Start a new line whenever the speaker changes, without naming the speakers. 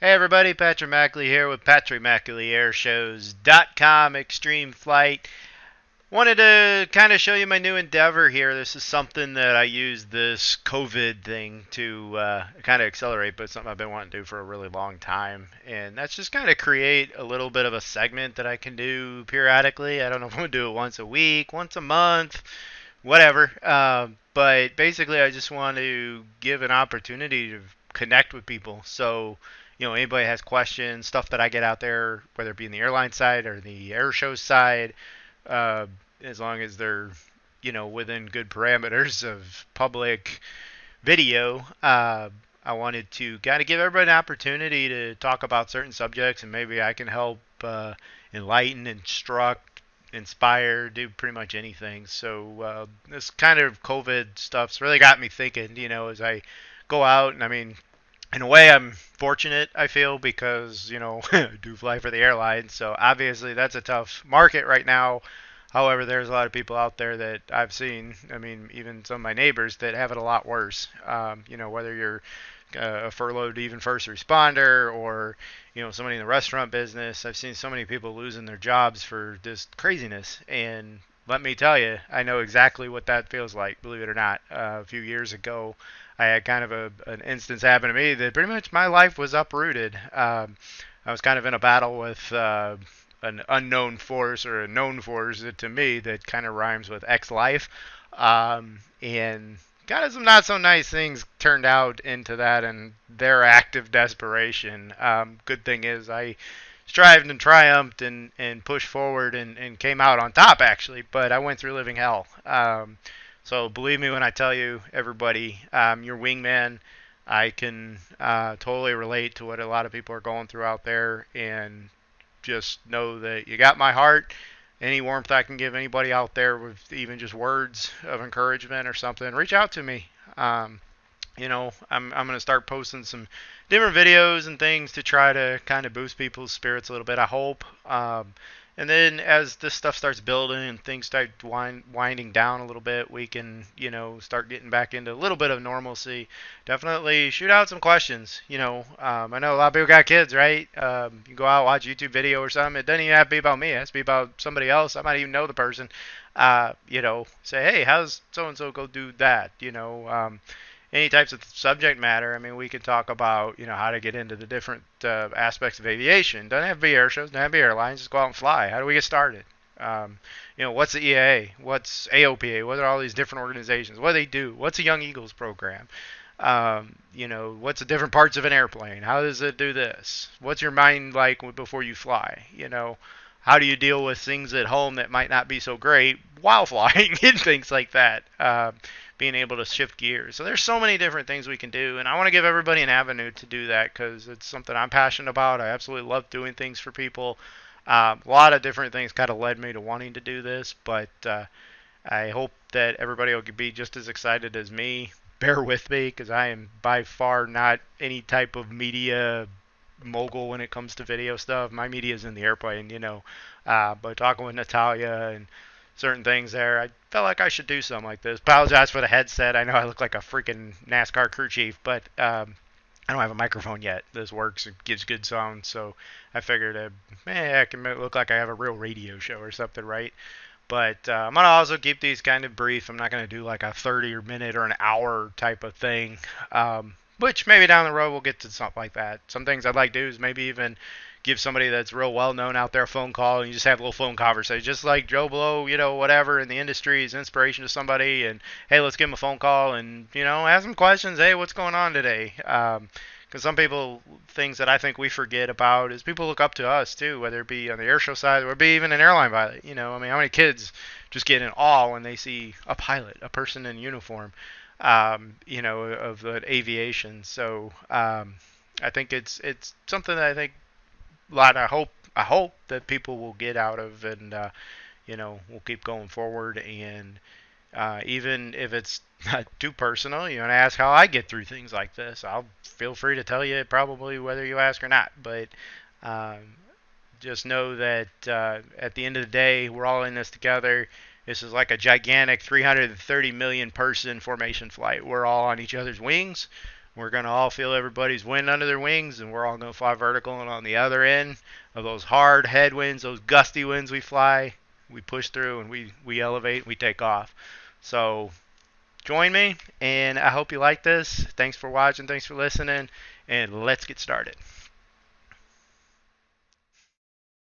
Hey everybody, Patrick Mackley here with PatrickMackleyAirShows.com Extreme Flight. Wanted to kind of show you my new endeavor here. This is something that I used this COVID thing to kind of accelerate, but it's something I've been wanting to do for a really long time. And that's just kind of create a little bit of a segment that I can do periodically. I don't know if I'm going to do it once a week, once a month, whatever. But basically, I just want to give an opportunity to connect with people. So, anybody has questions, stuff that I get out there, whether it be in the airline side or the air show side, uh, as long as they're, within good parameters of public video. I wanted to kind of give everybody an opportunity to talk about certain subjects, and maybe I can help enlighten, instruct, inspire, do pretty much anything. So this kind of COVID stuff's really got me thinking. As I go out, and I mean, in a way, I'm fortunate. I feel because I do fly for the airline, so obviously that's a tough market right now. However, there's a lot of people out there that I've seen. I mean, even some of my neighbors that have it a lot worse. Whether you're a furloughed even first responder or somebody in the restaurant business. I've seen so many people losing their jobs for this craziness, and let me tell you, I know exactly what that feels like. Believe it or not, a few years ago, I had kind of an instance happen to me that pretty much my life was uprooted. I was kind of in a battle with an unknown force or a known force to me that kind of rhymes with ex-life. And kind of some not so nice things turned out into that and their act of desperation. Good thing is I strived and triumphed and pushed forward and came out on top actually, but I went through living hell. So believe me when I tell you, everybody, your wingman. I can totally relate to what a lot of people are going through out there, and just know that you got my heart. Any warmth I can give anybody out there with even just words of encouragement or something, reach out to me. I'm gonna start posting some different videos and things to try to kind of boost people's spirits a little bit. I hope. And then as this stuff starts building and things start winding down a little bit, we can start getting back into a little bit of normalcy. Definitely shoot out some questions. I know a lot of people got kids, right? You go out watch a YouTube video or something. It doesn't even have to be about me. It has to be about somebody else. I might even know the person. Say, hey, how's so and so go do that? Any types of subject matter. I mean, we could talk about how to get into the different aspects of aviation. Doesn't have to be air shows, doesn't have to be airlines. Just go out and fly. How do we get started? What's the EAA? What's AOPA? What are all these different organizations? What do they do? What's the Young Eagles program? What's the different parts of an airplane? How does it do this? What's your mind like before you fly? How do you deal with things at home that might not be so great while flying and things like that? Being able to shift gears. So there's so many different things we can do, and I want to give everybody an avenue to do that because it's something I'm passionate about. I absolutely love doing things for people. A lot of different things kind of led me to wanting to do this, but I hope that everybody will be just as excited as me. Bear with me because I am by far not any type of media mogul when it comes to video stuff. My media is in the airplane, but talking with Natalia and certain things there, I felt like I should do something like this. Apologize for the headset. I know I look like a freaking NASCAR crew chief, but I don't have a microphone yet. This works. It gives good sound, so I figured I can look like I have a real radio show or something, right? But I'm going to also keep these kind of brief. I'm not going to do like a 30 minute or an hour type of thing, which maybe down the road we'll get to something like that. Some things I'd like to do is maybe even give somebody that's real well known out there a phone call and you just have a little phone conversation. Just like Joe Blow, whatever in the industry is inspiration to somebody. And hey, let's give them a phone call and, ask them questions. Hey, what's going on today? Because some people, things that I think we forget about is people look up to us too, whether it be on the airshow side or be even an airline pilot. I mean, how many kids just get in awe when they see a pilot, a person in uniform, of aviation. So I think it's something that I think a lot. I hope that people will get out of, and we'll keep going forward. And even if it's not too personal, and ask how I get through things like this, I'll feel free to tell you probably whether you ask or not. But um, just know that at the end of the day, we're all in this together. This is like a gigantic 330 million person formation flight. We're all on each other's wings. We're going to all feel everybody's wind under their wings, and we're all going to fly vertical. And on the other end of those hard headwinds, those gusty winds we fly, we push through and we elevate and we take off. So join me, and I hope you like this. Thanks for watching. Thanks for listening, and let's get started.